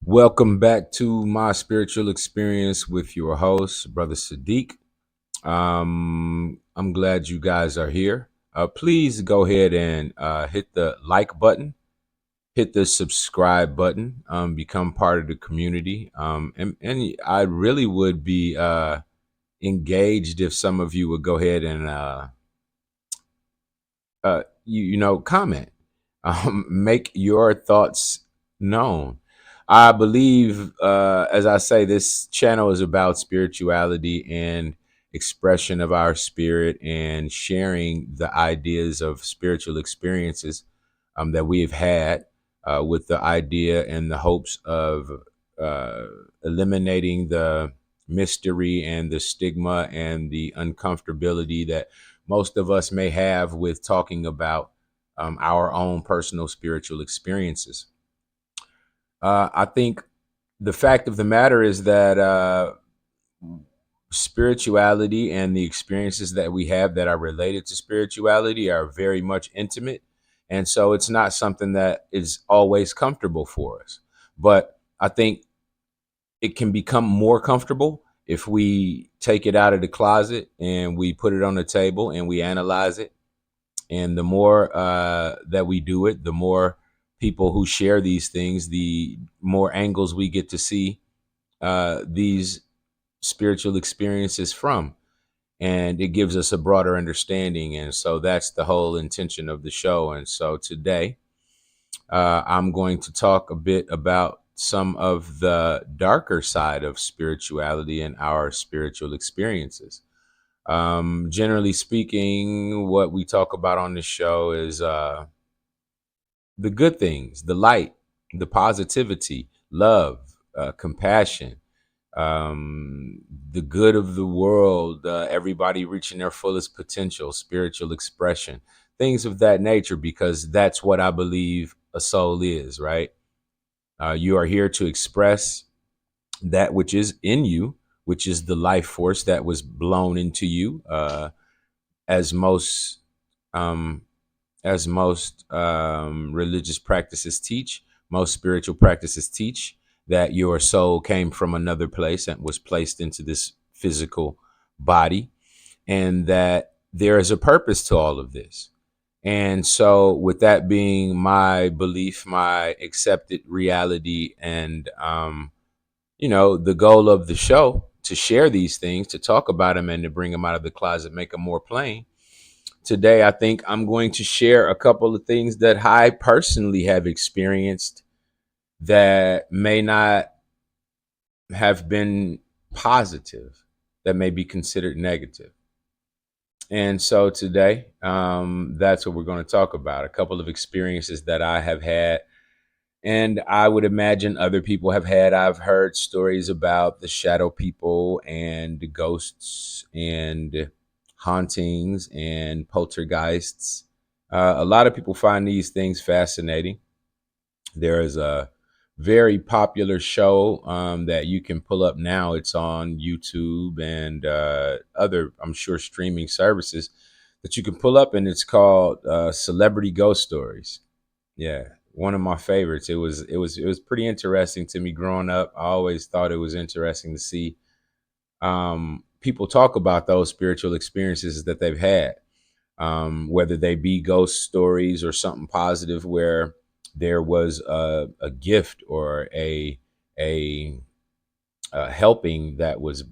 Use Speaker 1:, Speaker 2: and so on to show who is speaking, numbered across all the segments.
Speaker 1: Welcome back to my spiritual experience with your host, Brother Sadiq. I'm glad you guys are here. Please go ahead and hit the like button, hit the subscribe button, become part of the community. And I really would be engaged if some of you would go ahead and comment, make your thoughts known. I believe, as I say, this channel is about spirituality and expression of our spirit and sharing the ideas of spiritual experiences that we have had, with the idea and the hopes of uh, eliminating the mystery and the stigma and the uncomfortability that most of us may have with talking about our own personal spiritual experiences. I think the fact of the matter is that spirituality and the experiences that we have that are related to spirituality are very much intimate. And so it's not something that is always comfortable for us. But I think it can become more comfortable if we take it out of the closet and we put it on the table and we analyze it. And the more that we do it, the more people who share these things, the more angles we get to see these spiritual experiences from. And it gives us a broader understanding. And so that's the whole intention of the show. And so today, I'm going to talk a bit about some of the darker side of spirituality and our spiritual experiences. Generally speaking, what we talk about on this show is the good things, the light, the positivity, love, compassion, the good of the world, everybody reaching their fullest potential, spiritual expression, things of that nature, because that's what I believe a soul is, right? You are here to express that which is in you, which is the life force that was blown into you, as most um, religious practices teach, most spiritual practices teach that your soul came from another place and was placed into this physical body, and that there is a purpose to all of this. And so, with that being my belief, my accepted reality, and the goal of the show to share these things, to talk about them, and to bring them out of the closet, make them more plain. Today, I think I'm going to share a couple of things that I personally have experienced that may not have been positive, that may be considered negative. And so today, that's what we're going to talk about. A couple of experiences that I have had, and I would imagine other people have had. I've heard stories about the shadow people and the ghosts and hauntings and poltergeists. A lot of people find these things fascinating. There is a very popular show that you can pull up now. It's on YouTube and other, I'm sure, streaming services that you can pull up, and it's called Celebrity Ghost Stories. Yeah, one of my favorites. It was pretty interesting to me growing up. I always thought it was interesting to see people talk about those spiritual experiences that they've had, whether they be ghost stories or something positive where there was a gift or a helping that was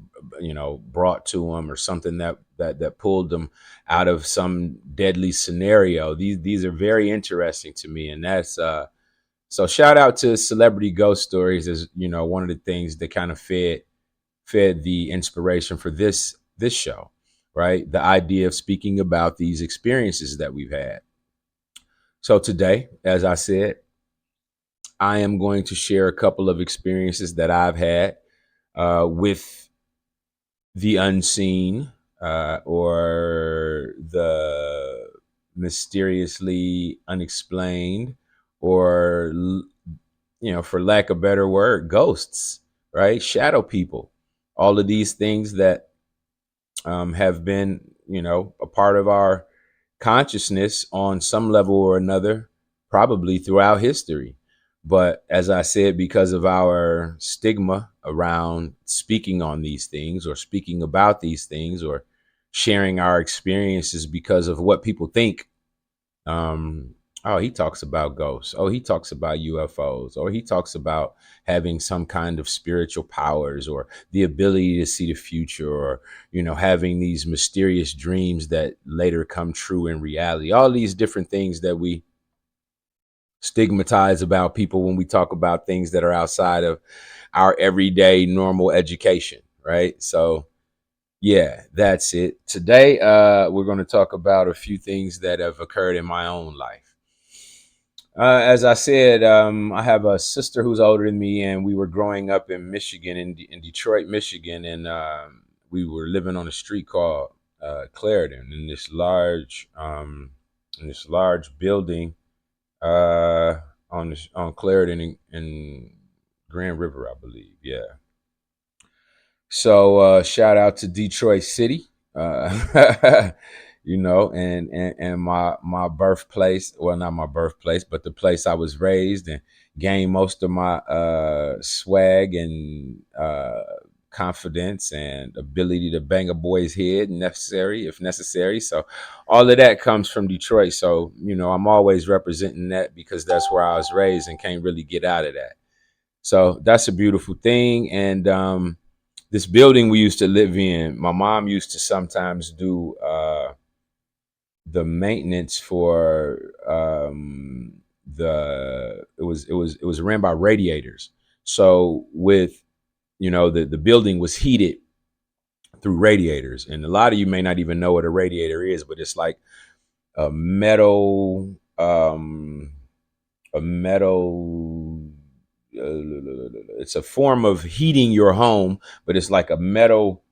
Speaker 1: brought to them, or something that pulled them out of some deadly scenario. These are very interesting to me, and that's so shout out to Celebrity Ghost Stories, as one of the things that kind of fed the inspiration for this show, right? The idea of speaking about these experiences that we've had. So today, as I said, I am going to share a couple of experiences that I've had with the unseen, or the mysteriously unexplained, or for lack of a better word, ghosts, right? Shadow people, all of these things that have been, a part of our consciousness on some level or another, probably throughout history. But as I said, because of our stigma around speaking on these things or speaking about these things or sharing our experiences because of what people think, um, oh, he talks about ghosts. Oh, he talks about UFOs. Or he talks about having some kind of spiritual powers or the ability to see the future or, having these mysterious dreams that later come true in reality. All these different things that we stigmatize about people when we talk about things that are outside of our everyday normal education, right? So, yeah, that's it. Today, we're going to talk about a few things that have occurred in my own life. As I said, I have a sister who's older than me, and we were growing up in Michigan, in Detroit, Michigan, and we were living on a street called Clarendon in this large building on Clarendon in Grand River, I believe. Yeah. So shout out to Detroit City, uh, and my birthplace. Well, not my birthplace, but the place I was raised and gained most of my swag and confidence and ability to bang a boy's head if necessary. So all of that comes from Detroit. So I'm always representing that because that's where I was raised and can't really get out of that. So that's a beautiful thing. And this building we used to live in, my mom used to sometimes do the maintenance for it was ran by radiators. So with the building was heated through radiators, and a lot of you may not even know what a radiator is, but it's like a metal a metal it's a form of heating your home, but it's like a metal,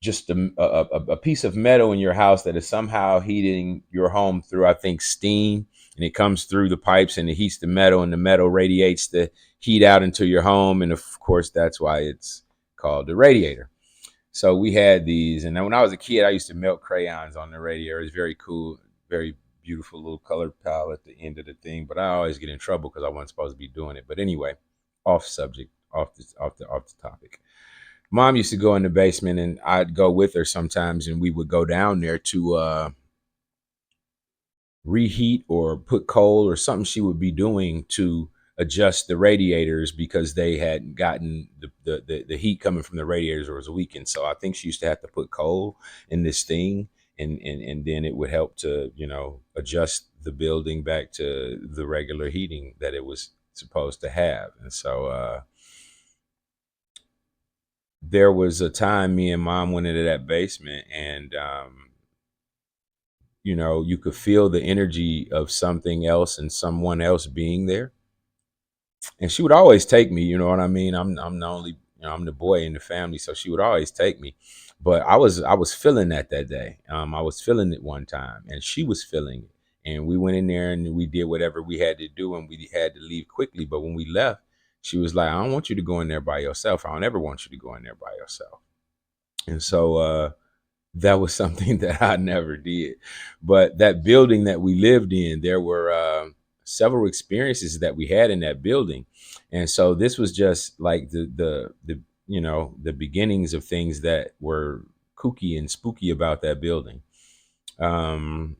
Speaker 1: just a piece of metal in your house that is somehow heating your home through, I think, steam, and it comes through the pipes and it heats the metal, and the metal radiates the heat out into your home, and of course that's why it's called the radiator. So we had these, and then when I was a kid, I used to melt crayons on the radiator. It was very cool, very beautiful little color palette at the end of the thing. But I always get in trouble because I wasn't supposed to be doing it. But anyway, off subject, off the topic. Mom used to go in the basement, and I'd go with her sometimes, and we would go down there to reheat or put coal or something she would be doing to adjust the radiators because they had gotten the heat coming from the radiators was weakened. So I think she used to have to put coal in this thing, and then it would help to adjust the building back to the regular heating that it was supposed to have. And so there was a time me and mom went into that basement, and you could feel the energy of something else and someone else being there. And she would always take me, you know what I mean? I'm the only, I'm the boy in the family, so she would always take me. But I was feeling that day. I was feeling it one time, and she was feeling it. And we went in there and we did whatever we had to do, and we had to leave quickly. But when we left, she was like, "I don't want you to go in there by yourself. I don't ever want you to go in there by yourself." And so that was something that I never did. But that building that we lived in, there were several experiences that we had in that building, and so this was just like the beginnings of things that were kooky and spooky about that building. Um,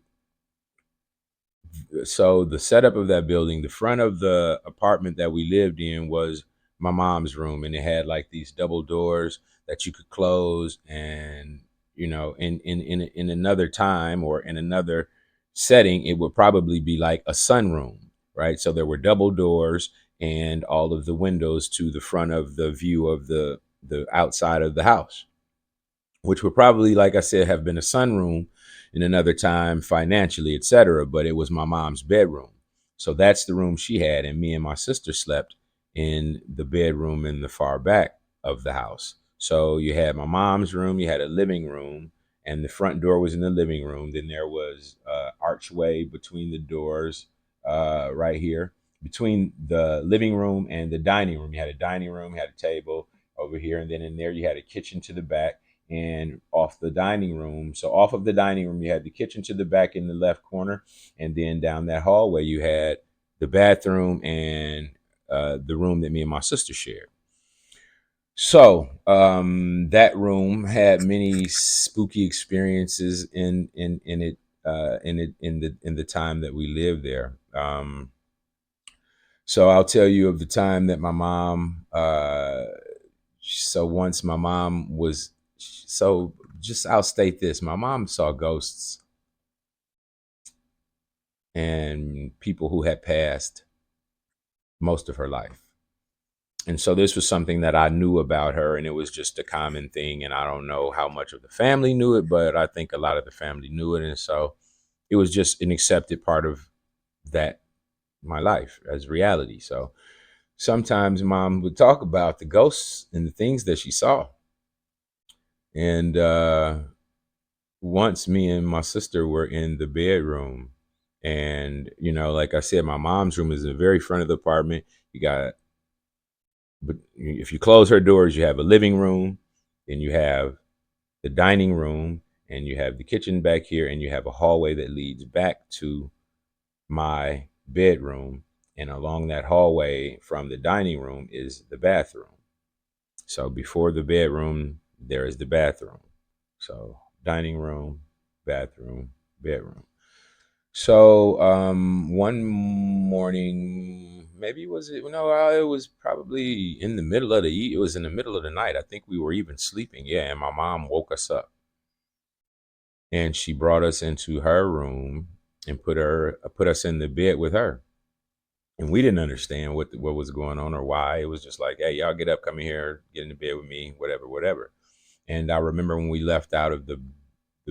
Speaker 1: so the setup of that building, the front of the apartment that we lived in was my mom's room, and it had like these double doors that you could close. And in another time or in another setting, it would probably be like a sunroom, right? So there were double doors and all of the windows to the front of the view of the outside of the house, which would probably, like I said, have been a sunroom in another time financially, etc. But it was my mom's bedroom. So that's the room she had. And me and my sister slept in the bedroom in the far back of the house. So you had my mom's room, you had a living room, and the front door was in the living room. Then there was archway between the doors right here. Between the living room and the dining room, you had a dining room, you had a table over here, and then in there you had a kitchen to the back. And off the dining room, so off of the dining room, you had the kitchen to the back in the left corner, and then down that hallway you had the bathroom, and the room that me and my sister shared. So that room had many spooky experiences in the time that we lived there. So I'll tell you of the time that my mom. So once my mom was so just I'll state this: my mom saw ghosts and people who had passed most of her life. And so this was something that I knew about her, and it was just a common thing. And I don't know how much of the family knew it, but I think a lot of the family knew it. And so it was just an accepted part of that, my life as reality. So sometimes mom would talk about the ghosts and the things that she saw. And once me and my sister were in the bedroom, and, like I said, my mom's room is in the very front of the apartment. You got But if you close her doors, you have a living room, and you have the dining room, and you have the kitchen back here, and you have a hallway that leads back to my bedroom. And along that hallway from the dining room is the bathroom. So before the bedroom, there is the bathroom. So dining room, bathroom, bedroom. So one morning, maybe was it? No, it was probably in the middle of the. It was in the middle of the night. I think we were even sleeping. Yeah, and my mom woke us up, and she brought us into her room and put us in the bed with her. And we didn't understand what was going on or why. It was just like, hey, y'all get up, come in here, get in the bed with me, whatever, whatever. And I remember when we left out of the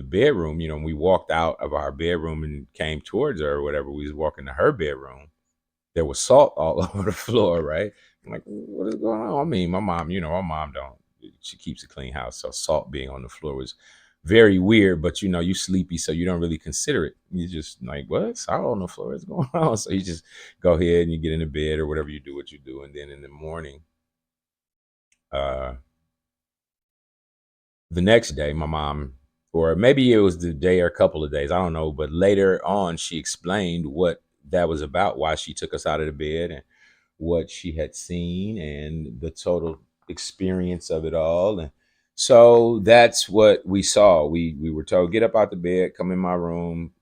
Speaker 1: bedroom, we walked out of our bedroom and came towards her or whatever. We was walking to her bedroom. There was salt all over the floor, right? I'm like, what is going on? I mean, my mom don't. She keeps a clean house, so salt being on the floor was very weird. But you sleepy, so you don't really consider it. You just like, what? Salt on the floor? What's going on? So you just go ahead and you get in the bed or whatever you do, what you do, and then in the morning, uh, the next day, my mom, or maybe it was the day or a couple of days, I don't know, but later on, she explained what that was about, why she took us out of the bed, and what she had seen, and the total experience of it all. And so that's what we saw. We were told, get up out the bed, come in my room,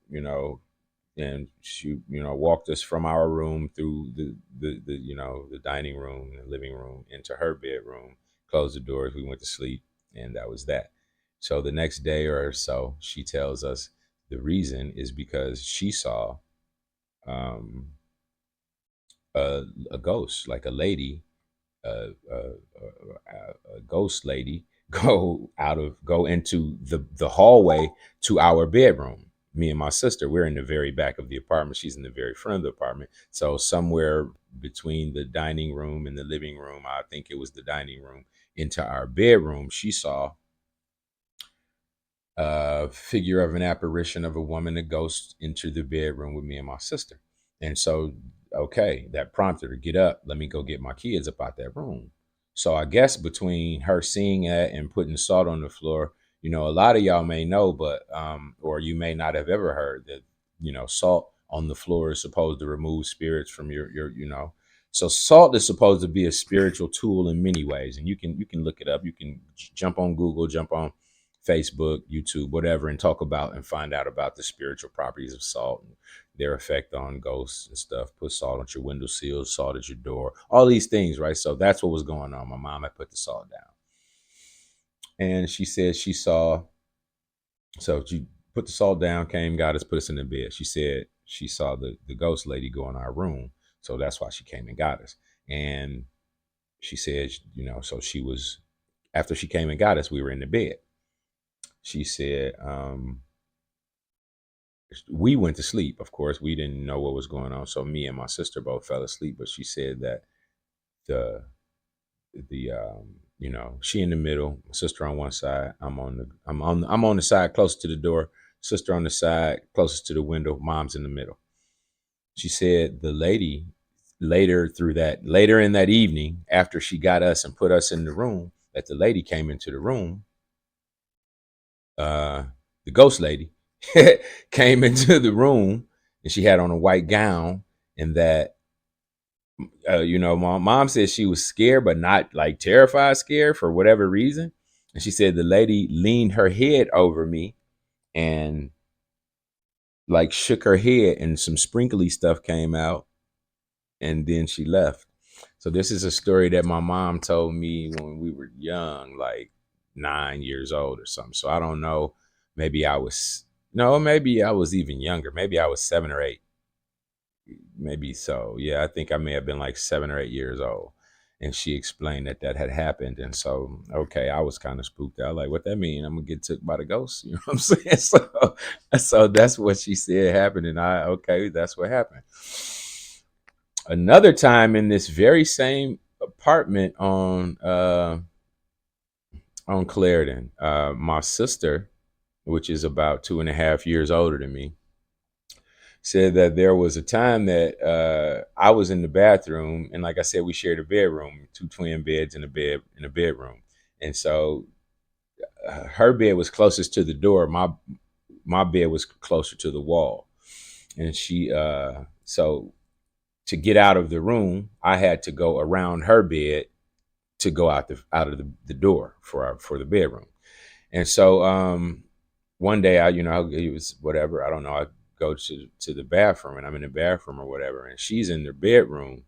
Speaker 1: and she, walked us from our room through the dining room and living room into her bedroom, closed the doors, we went to sleep, and that was that. So the next day or so, she tells us the reason is because she saw um, a ghost, like a lady, a ghost lady, go into the hallway to our bedroom. Me and my sister, we're in the very back of the apartment. She's in the very front of the apartment. So somewhere between the dining room and the living room, I think it was the dining room, into our bedroom, she saw a figure of an apparition of a woman, a ghost, into the bedroom with me and my sister. And so, okay, that prompted her, get up, let me go get my kids up out that room. So I guess between her seeing that and putting salt on the floor, a lot of y'all may know, but or you may not have ever heard that, salt on the floor is supposed to remove spirits from your. So salt is supposed to be a spiritual tool in many ways, and you can look it up. You can jump on Google, jump on Facebook, YouTube, whatever, and talk about and find out about the spiritual properties of salt and their effect on ghosts and stuff. Put salt on your window sills, salt at your door, all these things, right? So that's what was going on. My mom had put the salt down. And she said she saw, so she put the salt down, came, got us, put us in the bed. She said she saw the ghost lady go in our room. So that's why she came and got us. And she said, so she was, after she came and got us, we were in the bed. She said, we went to sleep. Of course, we didn't know what was going on, so me and my sister both fell asleep. But she said that the she in the middle, my sister on one side, I'm on the side closest to the door, sister on the side closest to the window, mom's in the middle. She said the lady later in that evening, after she got us and put us in the room, that the lady came into the room. uh the ghost lady came into the room, and she had on a white gown, and that my mom said she was scared, but not like terrified, scared for whatever reason. And she said the lady leaned her head over me and like shook her head, and some sprinkly stuff came out, and then she left. So this is a story that my mom told me when we were young, like 9 years old or something. So I don't know. Maybe I was no, maybe I was even younger. Maybe I was 7 or 8. Maybe so. Yeah, I think I may have been like 7 or 8 years old. And she explained that that had happened. And so, okay, I was kind of spooked out. Like, what that mean? I'm gonna get took by the ghost. You know what I'm saying? So that's what she said happened. And okay, that's what happened. Another time in this very same apartment on Clarendon, my sister, which is about 2.5 years older than me, said that there was a time that I was in the bathroom, and like I said, we shared a bedroom, two twin beds in a bedroom, and so her bed was closest to the door. My bed was closer to the wall, and she so to get out of the room, I had to go around her bed to go out of the door for the bedroom. And so one day it was whatever, I don't know, I go to the bathroom, and I'm in the bathroom or whatever, and she's in the bedroom,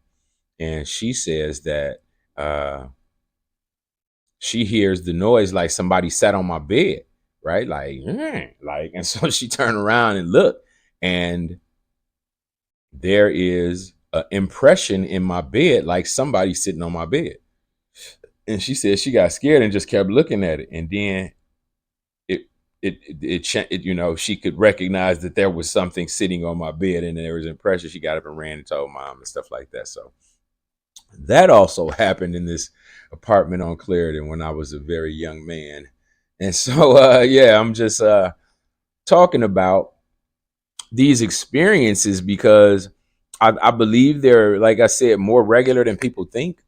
Speaker 1: and she says that uh she hears the noise like somebody sat on my bed, right? Like, like, and so she turned around and looked, and there is an impression in my bed like somebody sitting on my bed. And she said she got scared and just kept looking at it. And then it she could recognize that there was something sitting on my bed, and there was an impression. She got up and ran and told mom and stuff like that. So that also happened in this apartment on Clarendon when I was a very young man. And so yeah, I'm just talking about these experiences because I believe they're, like I said, more regular than people think,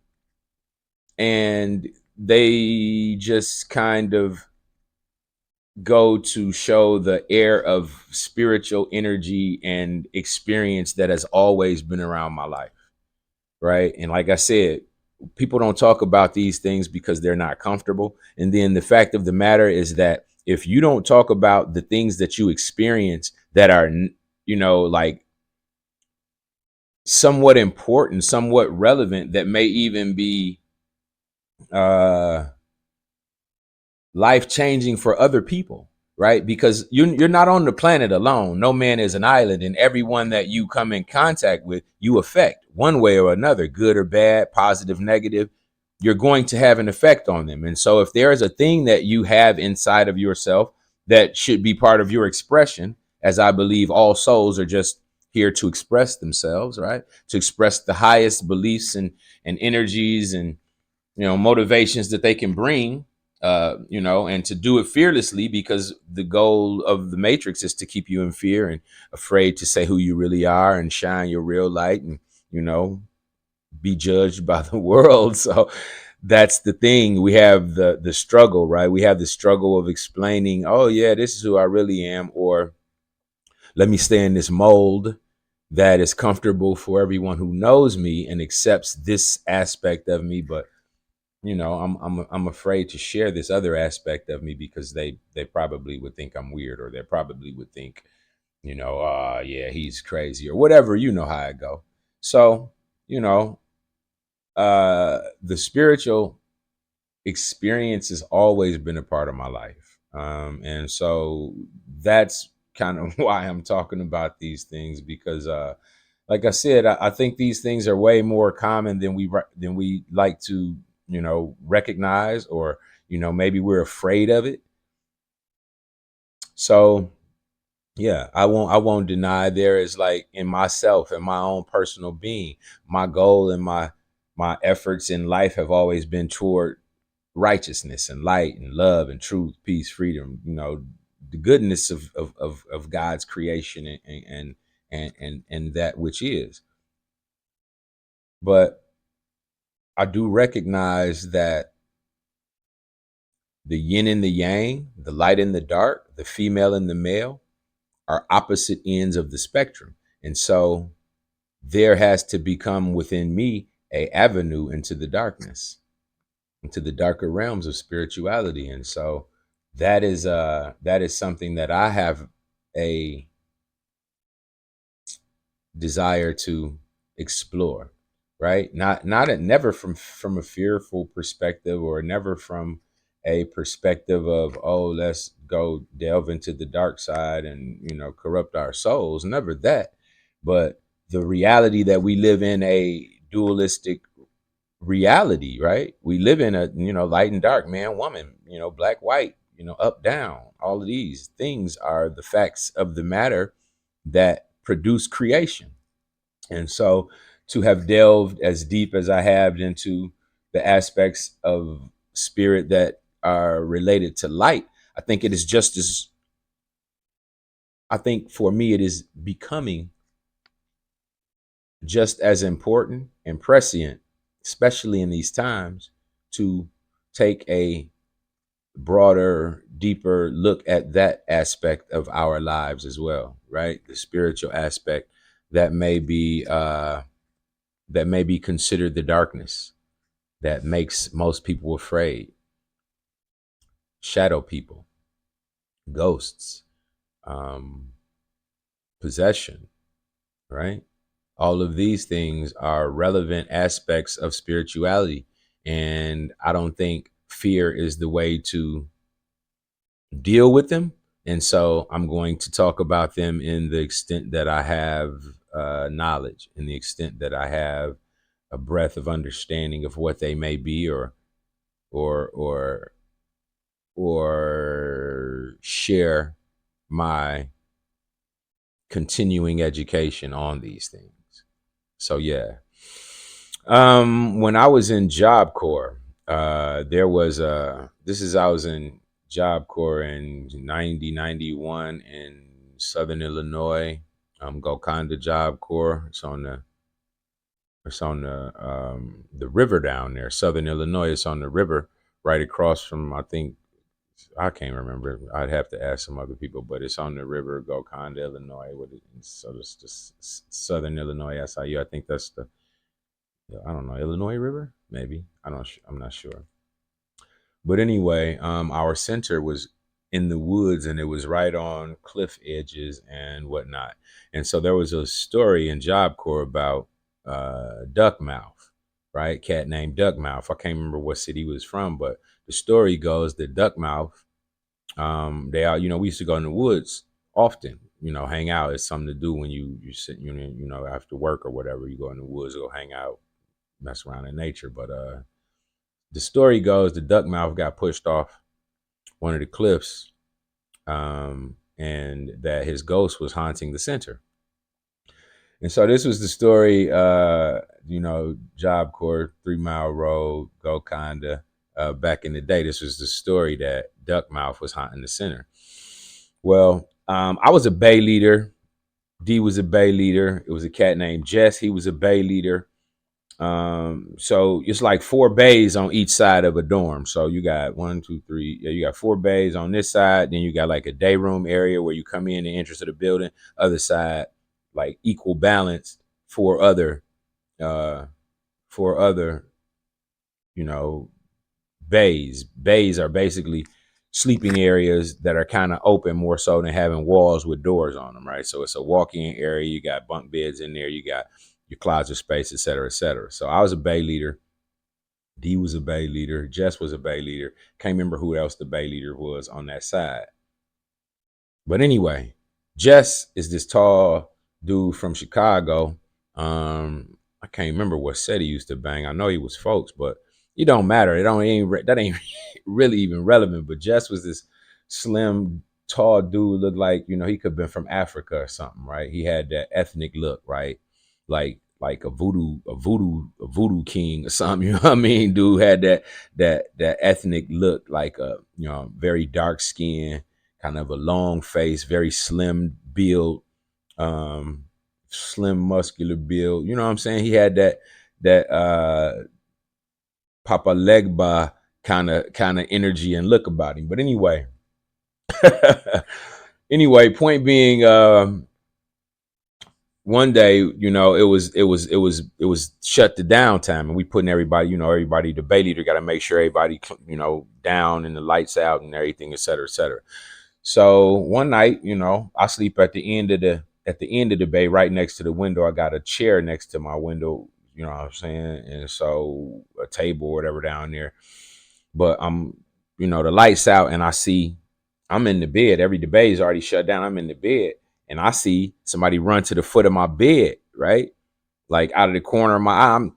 Speaker 1: and they just kind of go to show the air of spiritual energy and experience that has always been around my life, right? And like I said, people don't talk about these things because they're not comfortable. And then the fact of the matter is that if you don't talk about the things that you experience that are, like somewhat important, somewhat relevant, that may even be uh life changing for other people, right? Because you're not on the planet alone. No man is an island, and everyone that you come in contact with, you affect one way or another, good or bad, positive, negative. You're going to have an effect on them. And so, if there is a thing that you have inside of yourself that should be part of your expression, as I believe all souls are just here to express themselves, right? To express the highest beliefs and energies and motivations that they can bring, and to do it fearlessly, because the goal of the matrix is to keep you in fear and afraid to say who you really are and shine your real light and you know be judged by the world. So that's the thing. We have the struggle, right? We have the struggle of explaining, oh yeah, this is who I really am, or let me stay in this mold that is comfortable for everyone who knows me and accepts this aspect of me. But I'm afraid to share this other aspect of me because they probably would think I'm weird, or they probably would think, yeah, he's crazy or whatever. You know how I go. So, you know, the spiritual experience has always been a part of my life. And so that's kind of why I'm talking about these things, because like I said, I think these things are way more common than we like to, recognize, or maybe we're afraid of it. So yeah, I won't deny there is, like, in myself and my own personal being, my goal and my efforts in life have always been toward righteousness and light and love and truth, peace, freedom, the goodness of God's creation and that which is. But I do recognize that the yin and the yang, the light and the dark, the female and the male, are opposite ends of the spectrum. And so there has to become within me a avenue into the darkness, into the darker realms of spirituality. And so that is something that I have a desire to explore, right? Never from a fearful perspective, or never from a perspective of, oh, let's go delve into the dark side and, corrupt our souls. Never that. But the reality that we live in a dualistic reality, right? We live in a, light and dark, man, woman, black, white, up, down. All of these things are the facts of the matter that produce creation. And so to have delved as deep as I have into the aspects of spirit that are related to light, I think it is just as, I think for me, it is becoming just as important and prescient, especially in these times, to take a broader, deeper look at that aspect of our lives as well, right? The spiritual aspect that may be considered the darkness that makes most people afraid. Shadow people, ghosts, um, possession, right? All of these things are relevant aspects of spirituality. And I don't think fear is the way to deal with them. And so I'm going to talk about them in the extent that I have knowledge, in the extent that I have a breadth of understanding of what they may be, or or or share my continuing education on these things. So yeah. When I was in Job Corps, there was I was in Job Corps in 91 in Southern Illinois. Golconda Job Corps. It's on the river down there, Southern Illinois. It's on the river right across from, I think, I can't remember. I'd have to ask some other people, but it's on the river, Golconda, Illinois. So it's just Southern Illinois, SIU. I think that's I don't know, Illinois River, maybe. I'm not sure. But anyway, our center was in the woods, and it was right on cliff edges and whatnot. And so there was a story in Job Corps about Duckmouth, right? Cat named Duckmouth. I can't remember what city he was from, but the story goes that Duckmouth, they are, we used to go in the woods often, hang out. It's something to do when you sit, after work or whatever, you go in the woods, go hang out, mess around in nature. But the story goes the Duckmouth got pushed off one of the cliffs, and that his ghost was haunting the center. And so this was the story, Job Corps, 3 Mile Road, Golconda. Back in the day, this was the story that Duckmouth was haunting the center. Well, I was a Bay leader. D was a Bay leader. It was a cat named Jess. He was a Bay leader. So it's like 4 bays on each side of a dorm. So you got 1, 2, 3. Yeah, you got 4 bays on this side. Then you got like a day room area where you come in the entrance of the building. Other side, like equal balance, 4 other, uh, 4 other, bays. Bays are basically sleeping areas that are kind of open more so than having walls with doors on them, right? So it's a walk-in area. You got bunk beds in there. You got your closet space, et cetera, et cetera. So I was a Bay leader. D was a Bay leader. Jess was a Bay leader. Can't remember who else the Bay leader was on that side. But anyway, Jess is this tall dude from Chicago. I can't remember what set he used to bang. I know he was folks, but it don't matter. That ain't really even relevant. But Jess was this slim, tall dude. Looked like, he could have been from Africa or something, right? He had that ethnic look, right? Like a voodoo king or something. You know what I mean? Dude had that ethnic look, like a very dark skin, kind of a long face, very slim build, slim muscular build. You know what I'm saying? He had that Papa Legba kind of energy and look about him. But anyway, point being, one day, it was shut to down time, and we putting everybody, everybody, the bay leader got to make sure everybody, down and the lights out and everything, et cetera, et cetera. So one night, I sleep at the end of the bay, right next to the window. I got a chair next to my window, you know what I'm saying, and so a table or whatever down there. But the lights out, and I'm in the bed. The bay is already shut down. I'm in the bed, and I see somebody run to the foot of my bed, right? Like out of the corner of my eye. I'm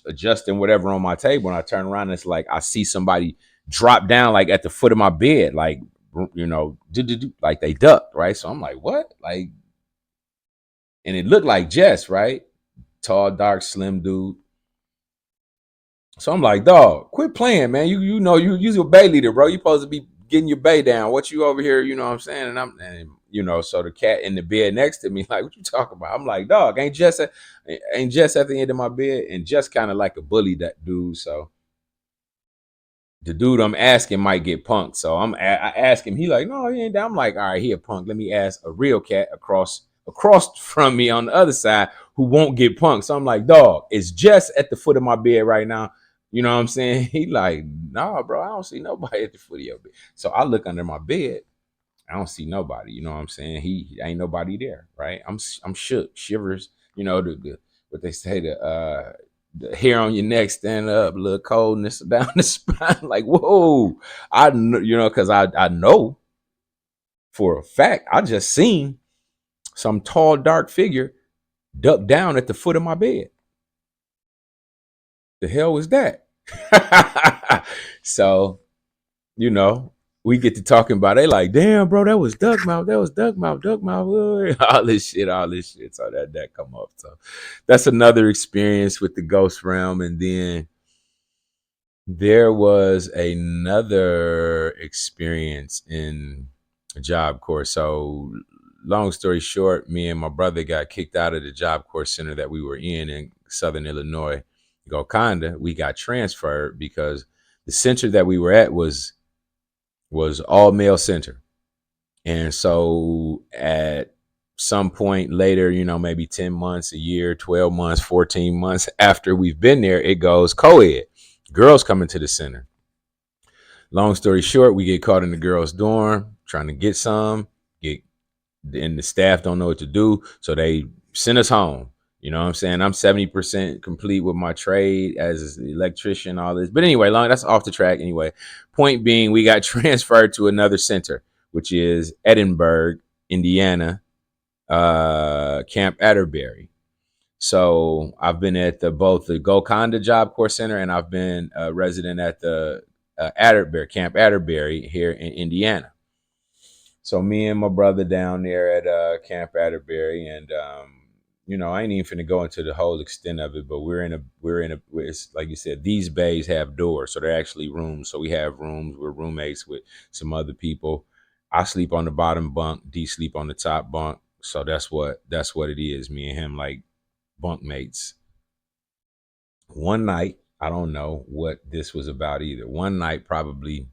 Speaker 1: adjusting whatever on my table, and I turn around, and it's like I see somebody drop down, like at the foot of my bed, like, like they ducked, right? So I'm like, what? Like, and it looked like Jess, right? Tall, dark, slim dude. So I'm like, dog, quit playing, man. You're a bay leader, bro. You supposed to be getting your bay down. What you over here, you know what I'm saying? So the cat in the bed next to me, like, what you talking about? I'm like, dog, ain't Jess at the end of my bed? And Jess kind of like a bully, that dude. So the dude I'm asking might get punked. So I ask him, he like, no, he ain't down. I'm like, all right, he a punk. Let me ask a real cat across from me on the other side who won't get punked. So I'm like, dog, it's Jess at the foot of my bed right now. You know what I'm saying? He like, nah, bro, I don't see nobody at the foot of your bed. So I look under my bed. I don't see nobody. You know what I'm saying? He ain't nobody there, right? I'm shook, shivers. What they say, the hair on your neck stand up, a little coldness down the spine. Like, whoa! I know, because I know for a fact I just seen some tall, dark figure duck down at the foot of my bed. The hell was that? So, you know, we get to talking about it. They like, damn, bro, that was duck mouth. That was duck mouth, duck mouth. All this shit, all this shit. So that come up. So that's another experience with the ghost realm. And then there was another experience in a Job Corps. So long story short, me and my brother got kicked out of the Job Corps center that we were in Southern Illinois, Golconda. We got transferred because the center that we were at was all male center. And so at some point later, maybe 10 months, a year, 12 months, 14 months after we've been there, it goes co-ed. Girls coming to the center. Long story short, we get caught in the girls' dorm trying to get some, and the staff don't know what to do. So they send us home. You know what I'm saying? I'm 70% complete with my trade as an electrician, all this. But anyway, that's off the track. Anyway, point being, we got transferred to another center, which is Edinburgh, Indiana, Camp Atterbury. So I've been at both the Golconda Job Corps Center, and I've been a resident at the Camp Atterbury here in Indiana. So me and my brother down there at Camp Atterbury, and I ain't even finna go into the whole extent of it, but it's, like you said, these bays have doors, so they're actually rooms. So we have rooms. We're roommates with some other people. I sleep on the bottom bunk. D sleep on the top bunk. So that's what it is. Me and him, like, bunk mates. One night, I don't know what this was about either. One night, probably,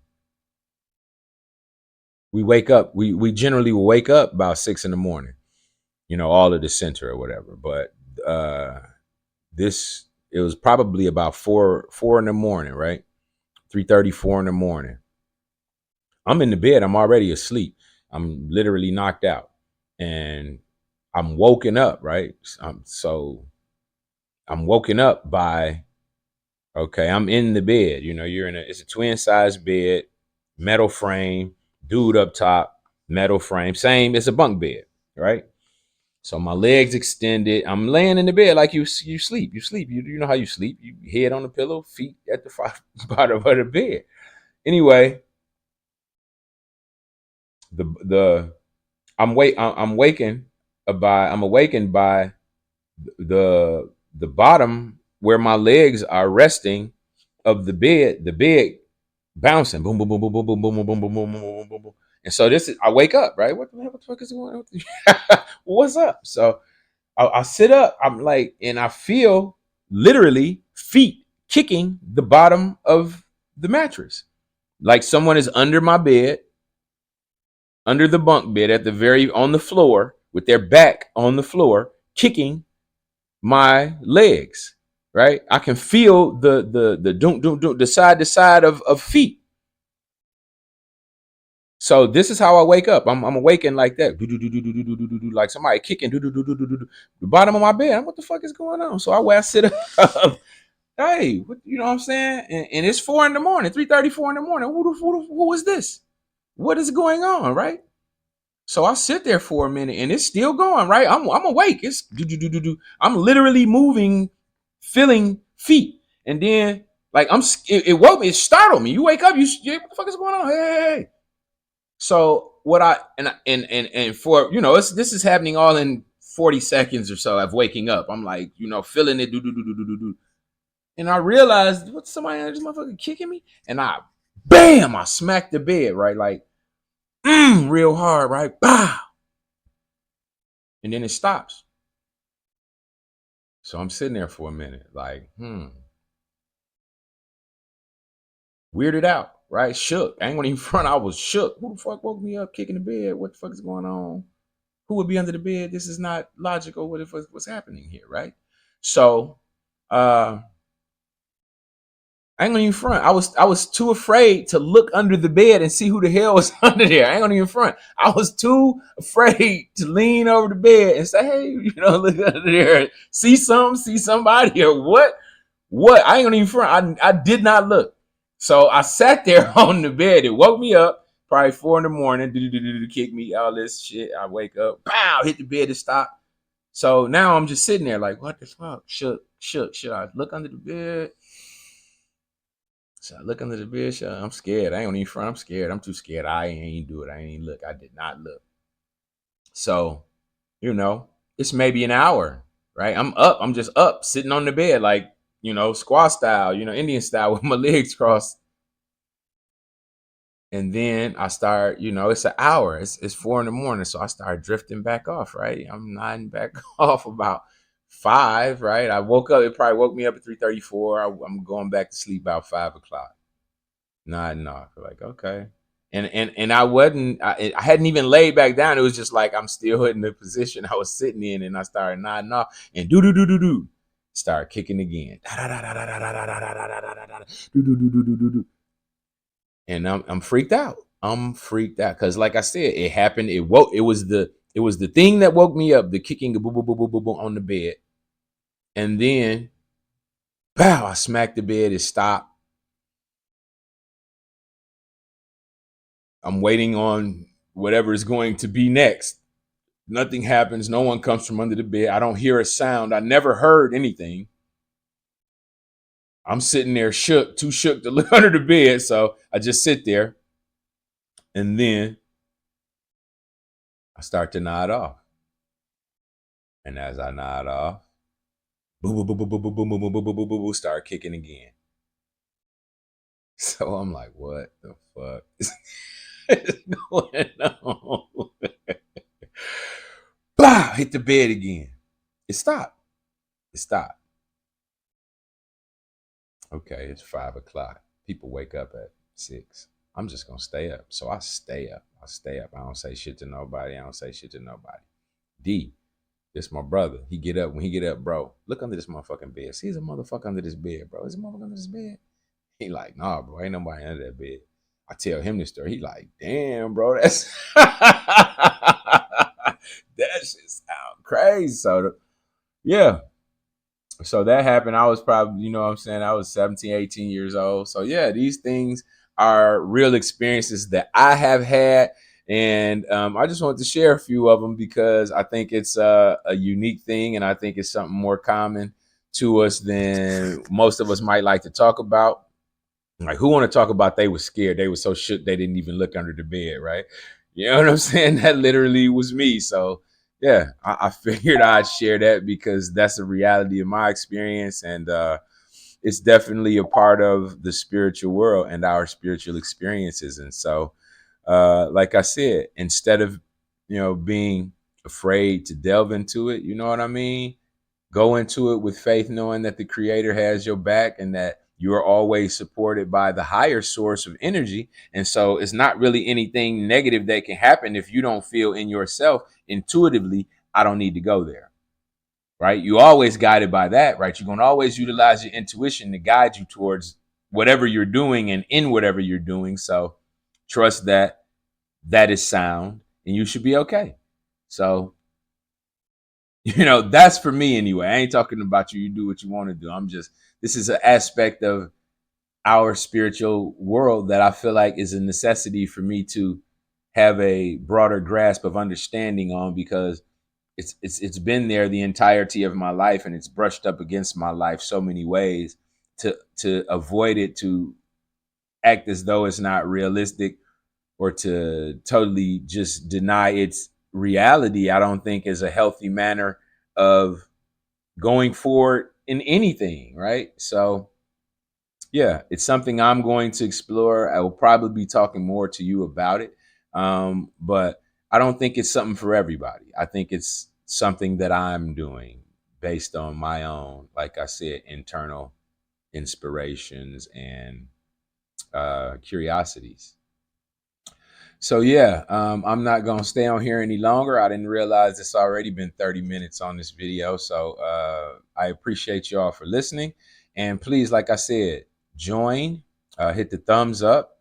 Speaker 1: we wake up. We generally will wake up about 6 in the morning. All of the center or whatever. But it was probably about 4 in the morning, right? 3:30, 4 in the morning. I'm in the bed. I'm already asleep. I'm literally knocked out, and I'm woken up, right? So I'm woken up by, okay, I'm in the bed. It's a twin size bed, metal frame, dude up top, metal frame, same. It's a bunk bed, right? So my legs extended. I'm laying in the bed like you sleep. You sleep. You know how you sleep. You head on the pillow, feet at the bottom of the bed. Anyway, the I'm awakened by the bottom where my legs are resting of the bed. The bed bouncing, boom, boom, boom, boom, boom, boom, boom, boom, boom, boom, boom, boom, boom, boom. And so I wake up, right? What the fuck is going on? What's up? So I sit up, I'm like, and I feel literally feet kicking the bottom of the mattress. Like someone is under my bed, under the bunk bed on the floor, with their back on the floor, kicking my legs, right? I can feel the doom doom doom, the side to side of feet. So this is how I wake up. I'm awakened like that, like somebody kicking the bottom of my bed. What the fuck is going on? So I sit up. Hey, you know what I'm saying? And it's 4 in the morning, 3:34 in the morning. Who is this? What is going on, right? So I sit there for a minute and it's still going, right? I'm awake. It's do. I'm literally moving, feeling feet. And then like it woke me, it startled me. You wake up, what the fuck is going on? Hey. So what I and for this is happening all in 40 seconds or so of waking up. I'm like, feeling it do. And I realized what somebody this motherfucker kicking me. And I smacked the bed, right? Like real hard, right? Bah! And then it stops. So I'm sitting there for a minute, like, weirded out, right? Shook. I ain't gonna even front. I was shook. Who the fuck woke me up kicking the bed? What the fuck is going on? Who would be under the bed? This is not logical. What's happening here, right? So I ain't gonna even front. I was too afraid to look under the bed and see who the hell was under there. I ain't gonna even front. I was too afraid to lean over the bed and say, hey, look under there, see somebody or what? What? I ain't gonna even front. I did not look. So I sat there on the bed. It woke me up, probably 4 in the morning, kick me, all this shit. I wake up, pow, hit the bed to stop. So now I'm just sitting there like, what the fuck? Shook. Should I look under the bed? So I look under the bed. I'm scared. I ain't even front. I'm scared. I'm too scared. I ain't do it. I ain't look. I did not look. So, it's maybe an hour, right? I'm up. I'm just up, sitting on the bed, like, squat style, Indian style with my legs crossed. And then I start, it's an hour. It's 4 in the morning. So I start drifting back off, right? I'm nodding back off about 5, right? I woke up. It probably woke me up at 3:34. I'm going back to sleep about 5 o'clock. Nodding off. Like, okay. And I hadn't even laid back down. It was just like I'm still in the position I was sitting in, and I started nodding off and do start kicking again. And I'm freaked out. I'm freaked out because, like I said, it happened. It woke. It was the thing that woke me up. The kicking on the bed, and then, pow! I smacked the bed. It stopped. I'm waiting on whatever is going to be next. Nothing happens. No one comes from under the bed. I don't hear a sound. I never heard anything. I'm sitting there shook, too shook to look under the bed. So I just sit there. And then I start to nod off. And as I nod off, boom, boom, boom, boom, boom, boom, boom, boom, boom, boom, boom, boom, boom, start kicking again. So I'm like, what the fuck is going on? Blah, hit the bed again. It stopped. It stopped. Okay, it's 5 o'clock. People wake up at 6. I'm just gonna stay up. So I stay up. I don't say shit to nobody. D, this my brother. He get up. When he get up, bro, look under this motherfucking bed. See, there's a motherfucker under this bed, bro. Is a motherfucker under this bed? He like, nah, bro, ain't nobody under that bed. I tell him this story. He like, damn, bro, that's that shit sound crazy. So yeah. So that happened. I was probably, what I'm saying, I was 17, 18 years old. So yeah, these things are real experiences that I have had. And I just wanted to share a few of them because I think it's a unique thing. And I think it's something more common to us than most of us might like to talk about. Like, who want to talk about they were scared? They were so shook they didn't even look under the bed, right? You know what I'm saying? That literally was me. So yeah, I figured I'd share that because that's the reality of my experience, and it's definitely a part of the spiritual world and our spiritual experiences. And so, like I said, instead of being afraid to delve into it, you know what I mean? Go into it with faith, knowing that the Creator has your back and that you are always supported by the higher source of energy. And so it's not really anything negative that can happen if you don't feel in yourself intuitively, I don't need to go there. right? You always guided by that, right? You're going to always utilize your intuition to guide you towards whatever you're doing and in whatever you're doing. So trust that that is sound and you should be okay. So, that's for me anyway. I ain't talking about you. You do what you want to do. This is an aspect of our spiritual world that I feel like is a necessity for me to have a broader grasp of understanding on, because it's been there the entirety of my life, and it's brushed up against my life so many ways. To avoid it, to act as though it's not realistic, or to totally just deny its reality, I don't think is a healthy manner of going forward in anything, right? So yeah, it's something I'm going to explore. I will probably be talking more to you about it. But I don't think it's something for everybody. I think it's something that I'm doing based on my own, like I said, internal inspirations and curiosities. So yeah, I'm not gonna stay on here any longer. I didn't realize it's already been 30 minutes on this video. So I appreciate y'all for listening. And please, like I said, join, hit the thumbs up,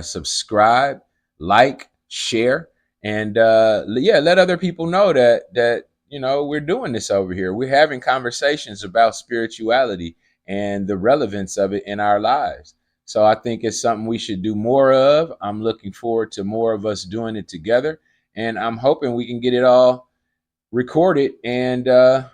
Speaker 1: subscribe, like, share, and yeah, let other people know that we're doing this over here. We're having conversations about spirituality and the relevance of it in our lives. So I think it's something we should do more of. I'm looking forward to more of us doing it together. And I'm hoping we can get it all recorded and